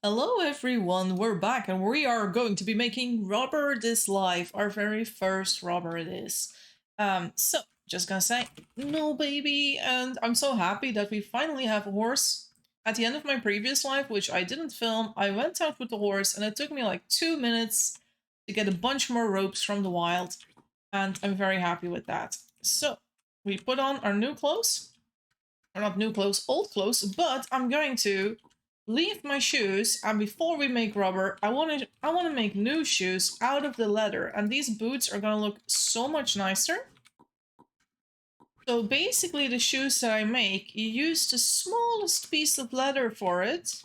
Hello everyone, we're back and we are going to be making Rubber This Life, our very first rubber it is. Just gonna say, no baby, and I'm so happy that we finally have a horse. At the end of my previous life, which I didn't film, I went out with the horse and it took me like 2 minutes to get a bunch more ropes from the wild, and I'm very happy with that. So, we put on our new clothes, or not new clothes, old clothes, but I'm going to leave my shoes, and before we make rubber, I want to make new shoes out of the leather, and these boots are going to look so much nicer. So basically the shoes that I make, you use the smallest piece of leather for it.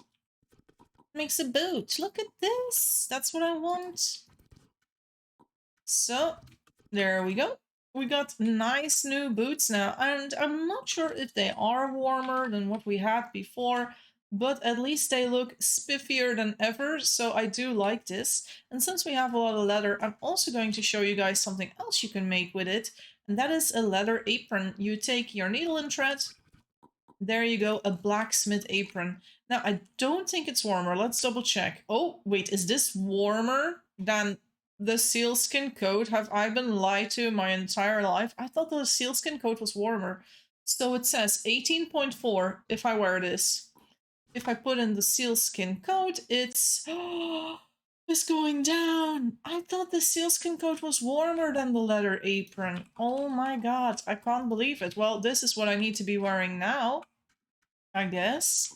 Makes a boot. Look at this. That's what I want. So there we go. We got nice new boots now, and I'm not sure if they are warmer than what we had before, but at least they look spiffier than ever, so I do like this. And since we have a lot of leather, I'm also going to show you guys something else you can make with it, and that is a leather apron. You take your needle and thread, there you go, a blacksmith apron. Now, I don't think it's warmer. Let's double check. Oh, wait, is this warmer than the sealskin coat? Have I been lied to my entire life? I thought the sealskin coat was warmer. So it says 18.4 if I wear this. If I put in the sealskin coat, it's... it's going down. I thought the sealskin coat was warmer than the leather apron. Oh my god, I can't believe it. Well, this is what I need to be wearing now, I guess.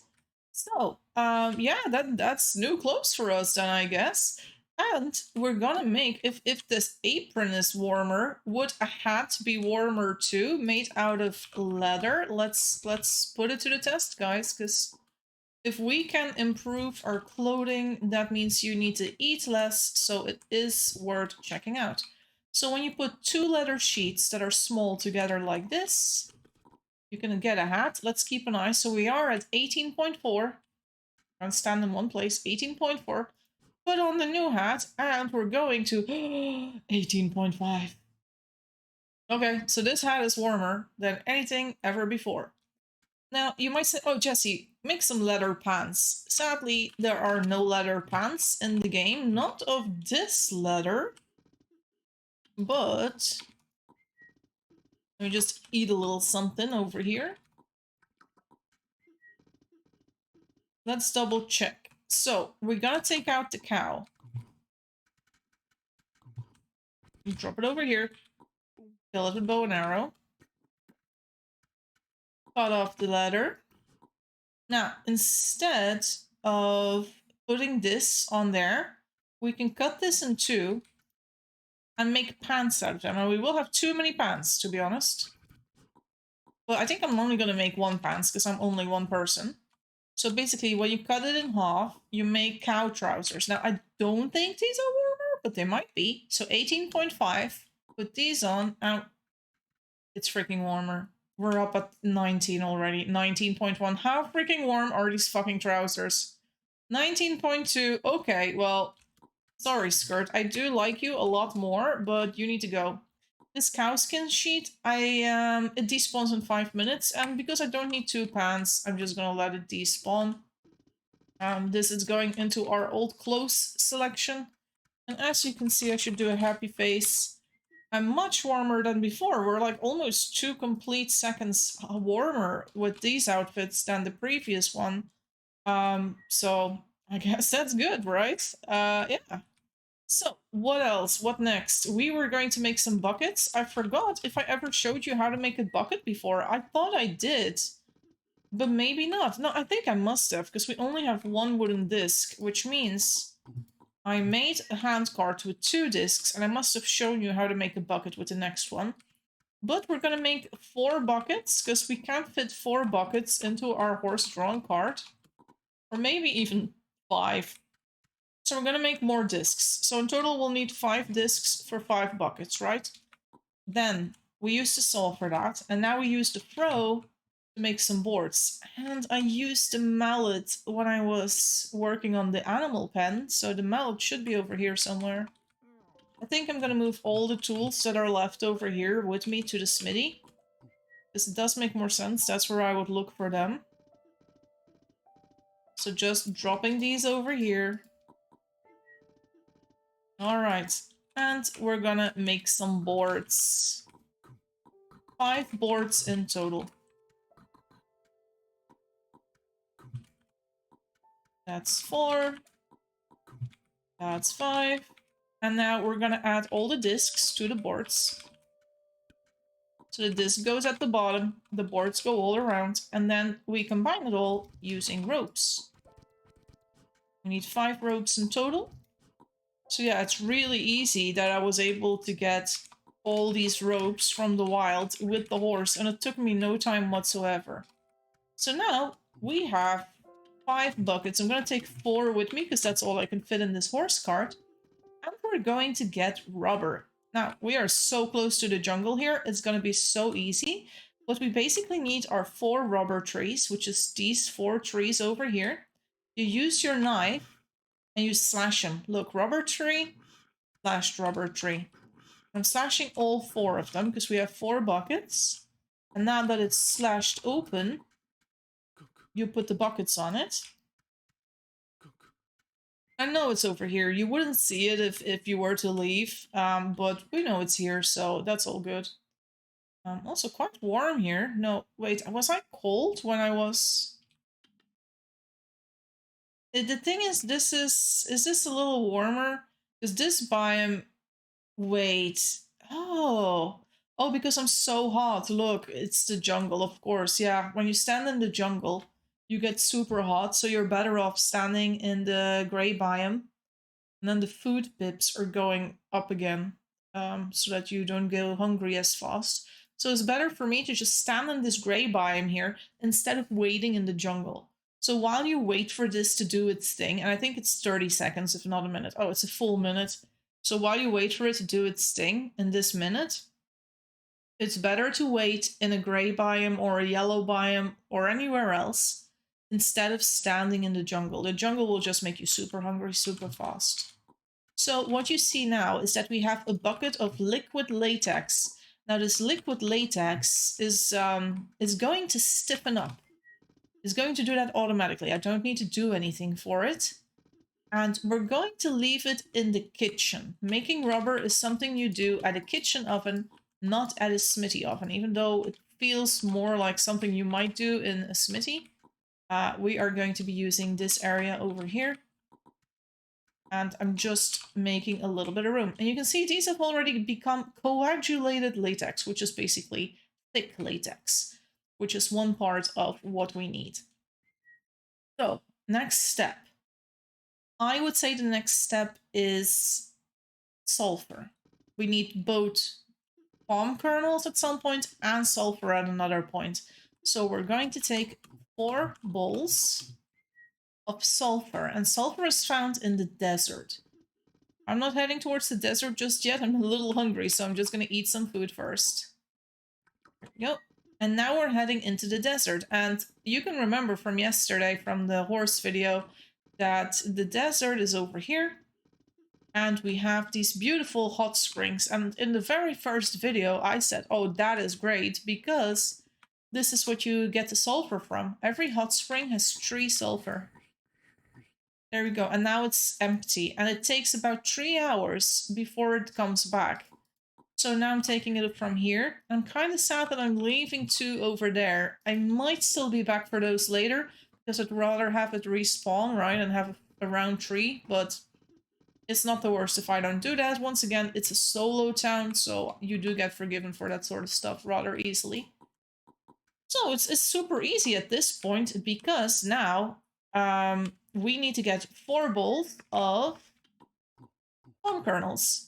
So, yeah, that's new clothes for us then, I guess. And we're gonna make, if this apron is warmer, would a hat be warmer too, made out of leather? Let's put it to the test, guys, because if we can improve our clothing, that means you need to eat less, so it is worth checking out. So when you put two leather sheets that are small together like this, you can get a hat. Let's keep an eye. So we are at 18.4. And stand in one place, 18.4. Put on the new hat, and we're going to 18.5. Okay, so this hat is warmer than anything ever before. Now, you might say, oh, Jesse, make some leather pants. Sadly, there are no leather pants in the game. Not of this leather. But let me just eat a little something over here. Let's double check. So, we're gonna take out the cow. Drop it over here. Kill it with bow and arrow. Cut off the leather. Now, instead of putting this on there, we can cut this in two and make pants out of them. And we will have too many pants, to be honest. But I think I'm only going to make one pants because I'm only one person. So basically, when you cut it in half, you make cow trousers. Now, I don't think these are warmer, but they might be. So 18.5. Put these on. And it's freaking warmer. We're up at 19 already. 19.1. How freaking warm are these fucking trousers? 19.2. Okay, well, sorry, skirt. I do like you a lot more, but you need to go. This cowskin sheet, it despawns in 5 minutes, and because I don't need two pants, I'm just gonna let it despawn. This is going into our old clothes selection. And as you can see, I should do a happy face. I'm much warmer than before. We're like almost 2 complete seconds warmer with these outfits than the previous one. So I guess that's good, right? Yeah. So what else? What next? We were going to make some buckets. I forgot if I ever showed you how to make a bucket before. I thought I did, but maybe not. No, I think I must have, because we only have one wooden disc, which means I made a hand cart with 2 discs, and I must have shown you how to make a bucket with the next one. But we're gonna make 4 buckets, because we can't fit 4 buckets into our horse-drawn cart. Or maybe even 5. So we're gonna make more discs. So in total we'll need 5 discs for 5 buckets, right? Then we used the saw for that, and now we use the froe to make some boards. And I used the mallet when I was working on the animal pen, so the mallet should be over here somewhere. I think I'm gonna move all the tools that are left over here with me to the smithy. This does make more sense, that's where I would look for them. So just dropping these over here. All right. And we're gonna make some boards. 5 boards in total. That's 4. That's 5. And now we're gonna add all the discs to the boards. So the disc goes at the bottom, the boards go all around, and then we combine it all using ropes. We need 5 ropes in total. So yeah, it's really easy that I was able to get all these ropes from the wild with the horse, and it took me no time whatsoever. So now we have 5 buckets. I'm going to take 4 with me because that's all I can fit in this horse cart. And we're going to get rubber. Now, we are so close to the jungle here, it's going to be so easy. What we basically need are 4 rubber trees, which is these 4 trees over here. You use your knife and you slash them. Look, rubber tree, slashed rubber tree. I'm slashing all 4 of them because we have 4 buckets. And now that it's slashed open, you put the buckets on it. I know it's over here. You wouldn't see it if you were to leave, but we know it's here, so that's all good. Also quite warm here. No, wait, was I cold when I was... The thing is this a little warmer? Because this biome... Wait. Oh. Oh, because I'm so hot. Look, it's the jungle, of course. Yeah, when you stand in the jungle, you get super hot, so you're better off standing in the gray biome. And then the food pips are going up again, so that you don't go hungry as fast. So it's better for me to just stand in this gray biome here instead of waiting in the jungle. So while you wait for this to do its thing, and I think it's 30 seconds, if not a minute. Oh, it's a full minute. So while you wait for it to do its thing in this minute, it's better to wait in a gray biome or a yellow biome or anywhere else instead of standing in the jungle. The jungle will just make you super hungry super fast. So what you see now is that we have a bucket of liquid latex. Now this liquid latex is going to stiffen up. It's going to do that automatically. I don't need to do anything for it. And we're going to leave it in the kitchen. Making rubber is something you do at a kitchen oven, not at a smithy oven, even though it feels more like something you might do in a smithy. We are going to be using this area over here. And I'm just making a little bit of room. And you can see these have already become coagulated latex, which is basically thick latex, which is one part of what we need. So, next step. I would say the next step is sulfur. We need both palm kernels at some point and sulfur at another point. So we're going to take 4 bowls of sulfur, and sulfur is found in the desert. I'm not heading towards the desert just yet. I'm a little hungry, so I'm just going to eat some food first. There we go. And now we're heading into the desert. And you can remember from yesterday, from the horse video, that the desert is over here. And we have these beautiful hot springs. And in the very first video, I said, oh, that is great, because this is what you get the sulfur from. Every hot spring has 3 sulfur. There we go. And now it's empty. And it takes about 3 hours before it comes back. So now I'm taking it from here. I'm kind of sad that I'm leaving 2 over there. I might still be back for those later, because I'd rather have it respawn, right, and have a round 3, but it's not the worst if I don't do that. Once again, it's a solo town, so you do get forgiven for that sort of stuff rather easily. So it's super easy at this point, because now we need to get 4 bowls of palm kernels.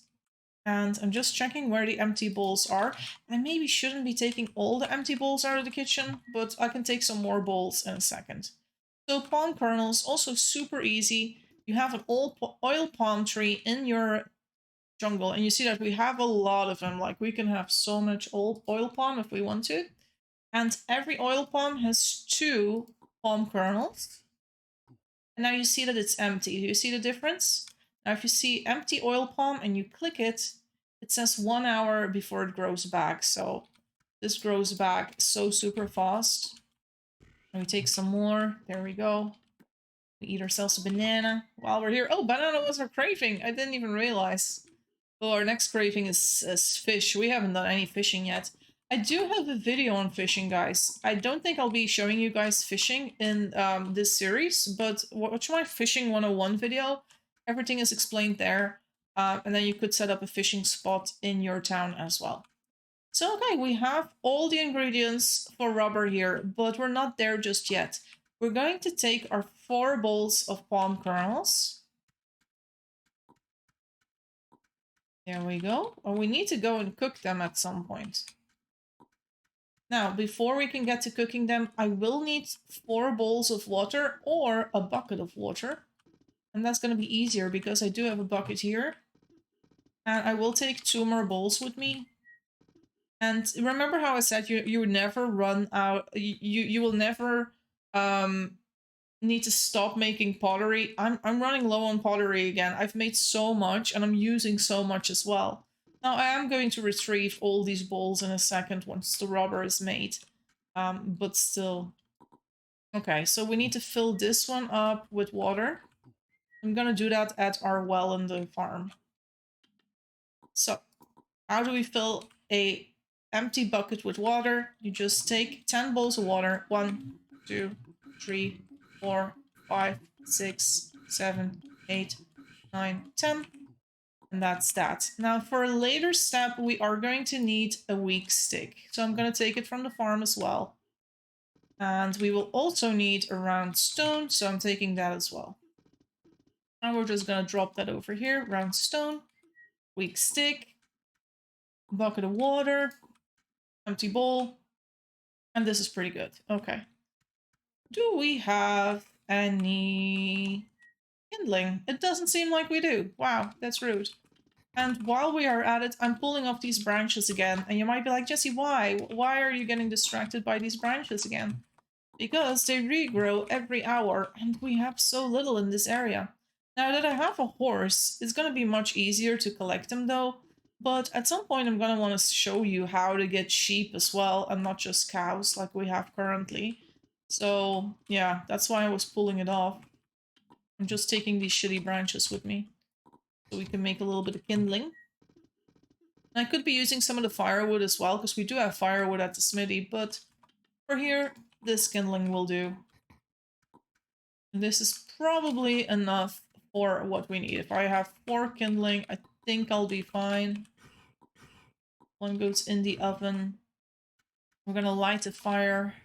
And I'm just checking where the empty bowls are. I maybe shouldn't be taking all the empty bowls out of the kitchen, but I can take some more bowls in a second. So palm kernels, also super easy. You have an oil palm tree in your jungle, and you see that we have a lot of them. Like, we can have so much oil palm if we want to. And every oil palm has 2 palm kernels. And now you see that it's empty. Do you see the difference? Now, if you see empty oil palm and you click it, it says 1 hour before it grows back. So this grows back so super fast. And we take some more. There we go. We eat ourselves a banana while we're here. Oh, banana was our craving. I didn't even realize. Oh, our next craving is fish. We haven't done any fishing yet. I do have a video on fishing, guys. I don't think I'll be showing you guys fishing in this series, but watch my Fishing 101 video. Everything is explained there. And then you could set up a fishing spot in your town as well. So, okay, we have all the ingredients for rubber here, but we're not there just yet. We're going to take our 4 bowls of palm kernels. There we go. Or we need to go and cook them at some point. Now, before we can get to cooking them, I will need 4 bowls of water or a bucket of water. And that's going to be easier because I do have a bucket here. And I will take 2 more bowls with me. And remember how I said you would never run out, you will never need to stop making pottery. I'm running low on pottery again. I've made so much and I'm using so much as well. Now I am going to retrieve all these bowls in a second once the rubber is made. But still. Okay, so we need to fill this one up with water. I'm gonna do that at our well in the farm. So, how do we fill a empty bucket with water? You just take 10 bowls of water. 1, 2, 3, 4, 5, 6, 7, 8, 9, 10. And that's that. Now for a later step, we are going to need a weak stick. So I'm going to take it from the farm as well. And we will also need a round stone. So I'm taking that as well. And we're just going to drop that over here. Round stone, weak stick, bucket of water, empty bowl. And this is pretty good. Okay. Do we have any kindling? It doesn't seem like we do. Wow, that's rude. And while we are at it, I'm pulling off these branches again. And you might be like, Jesse, why? Why are you getting distracted by these branches again? Because they regrow every hour and we have so little in this area. Now that I have a horse, it's going to be much easier to collect them though. But at some point I'm going to want to show you how to get sheep as well and not just cows like we have currently. So yeah, that's why I was pulling it off. I'm just taking these shitty branches with me so we can make a little bit of kindling. And I could be using some of the firewood as well because we do have firewood at the smithy, but for here, this kindling will do. This is probably enough for what we need. If I have 4 kindling, I think I'll be fine. 1 goes in the oven. We're gonna light a fire.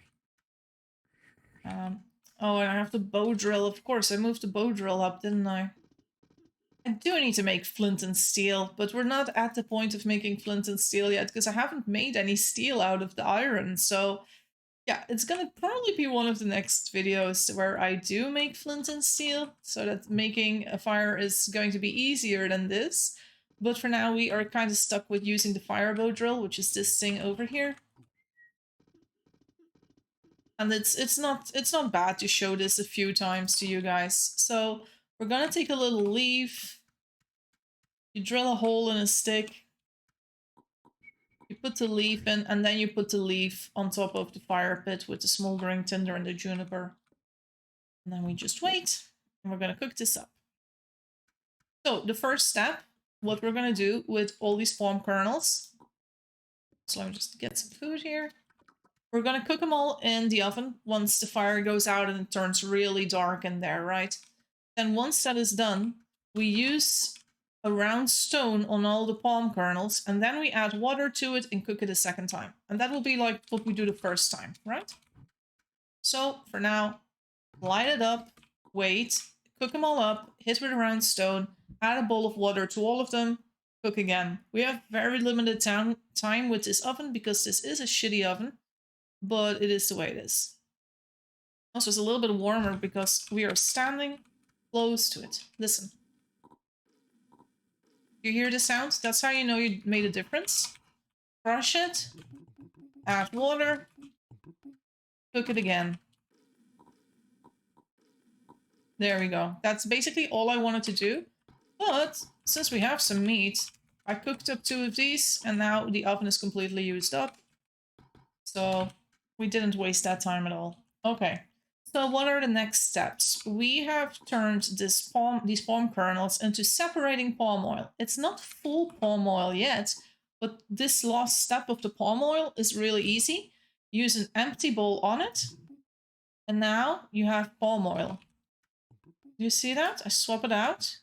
Oh, and I have the bow drill. Of course, I moved the bow drill up, didn't I? I do need to make flint and steel, but we're not at the point of making flint and steel yet because I haven't made any steel out of the iron, so yeah, it's gonna probably be one of the next videos where I do make flint and steel, so that making a fire is going to be easier than this. But for now, we are kind of stuck with using the fire bow drill, which is this thing over here. And it's not bad to show this a few times to you guys. So we're gonna take a little leaf. You drill a hole in a stick. You put the leaf in, and then you put the leaf on top of the fire pit with the smoldering tinder and the juniper. And then we just wait, and we're going to cook this up. So the first step, what we're going to do with all these palm kernels. So let me just get some food here. We're going to cook them all in the oven once the fire goes out and it turns really dark in there, right? Then once that is done, we use a round stone on all the palm kernels, and then we add water to it and cook it a second time. And that will be like what we do the first time, right? So for now, light it up, wait, cook them all up, hit with a round stone, add a bowl of water to all of them, cook again. We have very limited time with this oven because this is a shitty oven, but it is the way it is. Also, it's a little bit warmer because we are standing close to it. Listen. You hear the sound? That's how you know you made a difference. Crush it, add water, cook it again. There we go. That's basically all I wanted to do. But since we have some meat, I cooked up 2 of these and now the oven is completely used up. So we didn't waste that time at all. Okay. So what are the next steps? We have turned these palm kernels into separating palm oil. It's not full palm oil yet, but this last step of the palm oil is really easy. Use an empty bowl on it, and now you have palm oil. Do you see that? I swap it out.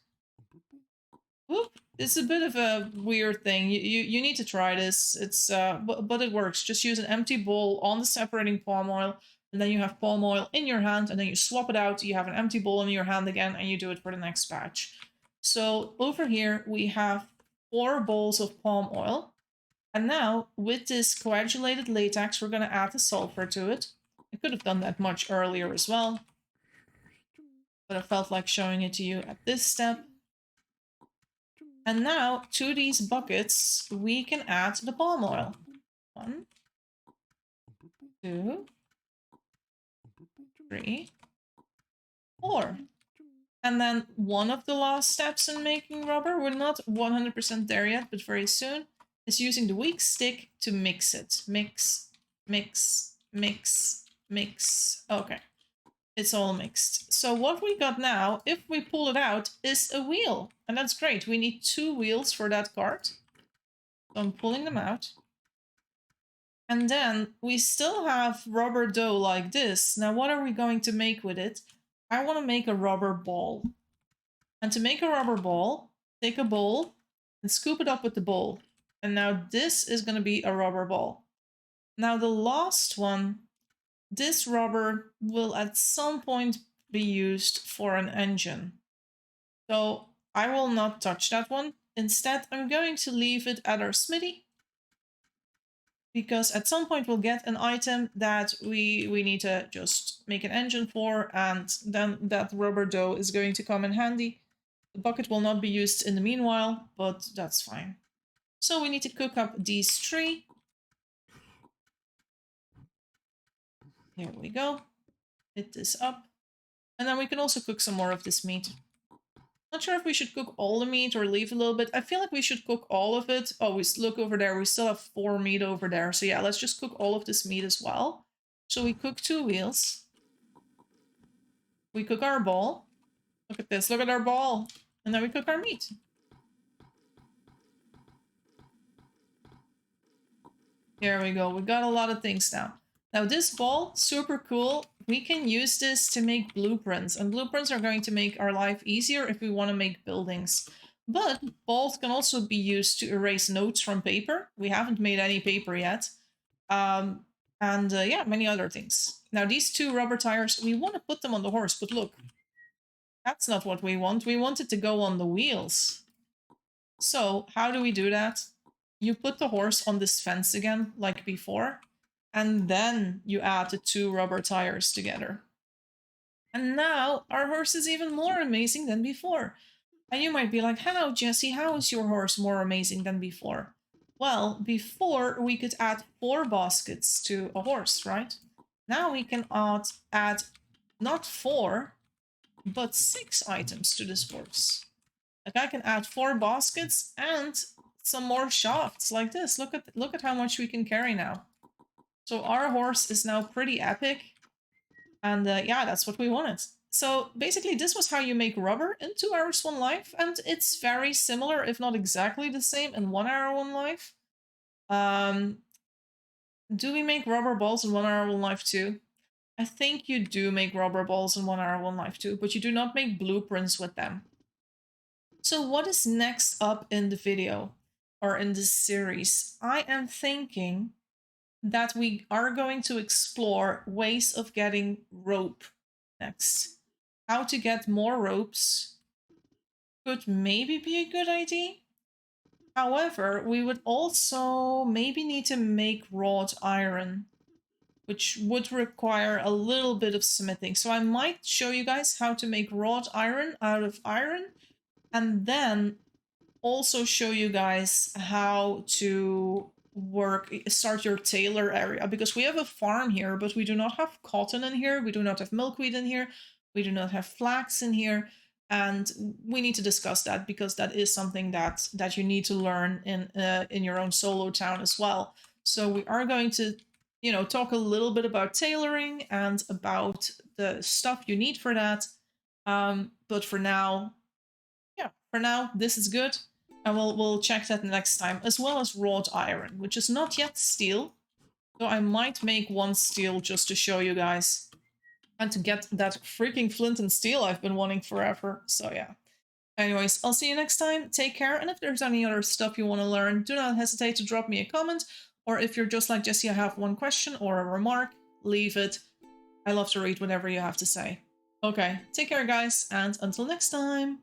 Whoop. It's a bit of a weird thing. You need to try this. It's but it works. Just use an empty bowl on the separating palm oil, and then you have palm oil in your hand, and then you swap it out. You have an empty bowl in your hand again, and you do it for the next batch. So over here we have 4 bowls of palm oil, and now with this coagulated latex, we're going to add the sulfur to it. I could have done that much earlier as well, but I felt like showing it to you at this step. And now, to these buckets, we can add the palm oil. 1, 2, 3, 4. And then one of the last steps in making rubber, we're not 100% there yet, but very soon, is using the weak stick to mix it. Mix, mix, mix, mix. Okay. It's all mixed. So what we got now, if we pull it out, is a wheel. And that's great. We need 2 wheels for that cart. So I'm pulling them out. And then we still have rubber dough like this. Now what are we going to make with it? I want to make a rubber ball. And to make a rubber ball, take a bowl and scoop it up with the bowl. And now this is going to be a rubber ball. Now the last one, this rubber will at some point be used for an engine. So I will not touch that one. Instead, I'm going to leave it at our smithy, because at some point we'll get an item that we need to just make an engine for, and then that rubber dough is going to come in handy. The bucket will not be used in the meanwhile, but that's fine. So we need to cook up these 3. Here we go. Hit this up. And then we can also cook some more of this meat. Not sure if we should cook all the meat or leave a little bit. I feel like we should cook all of it. Oh, look over there. We still have 4 meat over there. So yeah, let's just cook all of this meat as well. So we cook 2 wheels. We cook our ball. Look at this. Look at our ball. And then we cook our meat. There we go. We got a lot of things now. Now this ball, super cool. We can use this to make blueprints, and blueprints are going to make our life easier if we want to make buildings. But balls can also be used to erase notes from paper. We haven't made any paper yet. Yeah, many other things. Now these 2 rubber tires, we want to put them on the horse, but look, that's not what we want. We want it to go on the wheels. So how do we do that? You put the horse on this fence again, like before, and then you add the 2 rubber tires together. And now our horse is even more amazing than before. And you might be like, how, Jesse, how is your horse more amazing than before? Well, before we could add 4 baskets to a horse, right? Now we can add not 4, but 6 items to this horse. Like I can add 4 baskets and some more shafts like this. Look at how much we can carry now. So our horse is now pretty epic. And yeah, that's what we wanted. So basically this was how you make rubber in 2 Hours 1 Life. And it's very similar, if not exactly the same, in 1 Hour 1 Life. Do we make rubber balls in 1 Hour 1 Life too? I think you do make rubber balls in 1 Hour 1 Life too, but you do not make blueprints with them. So what is next up in the video or in this series? I am thinking that we are going to explore ways of getting rope next. How to get more ropes could maybe be a good idea. However, we would also maybe need to make wrought iron, which would require a little bit of smithing. So I might show you guys how to make wrought iron out of iron, and then also show you guys how to start your tailor area, because we have a farm here, but we do not have cotton in here, we do not have milkweed in here, we do not have flax in here, and we need to discuss that because that is something that you need to learn in your own solo town as well. So we are going to you know, talk a little bit about tailoring and about the stuff you need for that. But for now, yeah, for now, this is good. And we'll check that next time, as well as wrought iron, which is not yet steel. So I might make one steel just to show you guys. And to get that freaking flint and steel I've been wanting forever. So yeah. Anyways, I'll see you next time. Take care. And if there's any other stuff you want to learn, do not hesitate to drop me a comment. Or if you're just like Jesse, I have one question or a remark, leave it. I love to read whatever you have to say. Okay, take care guys, and until next time.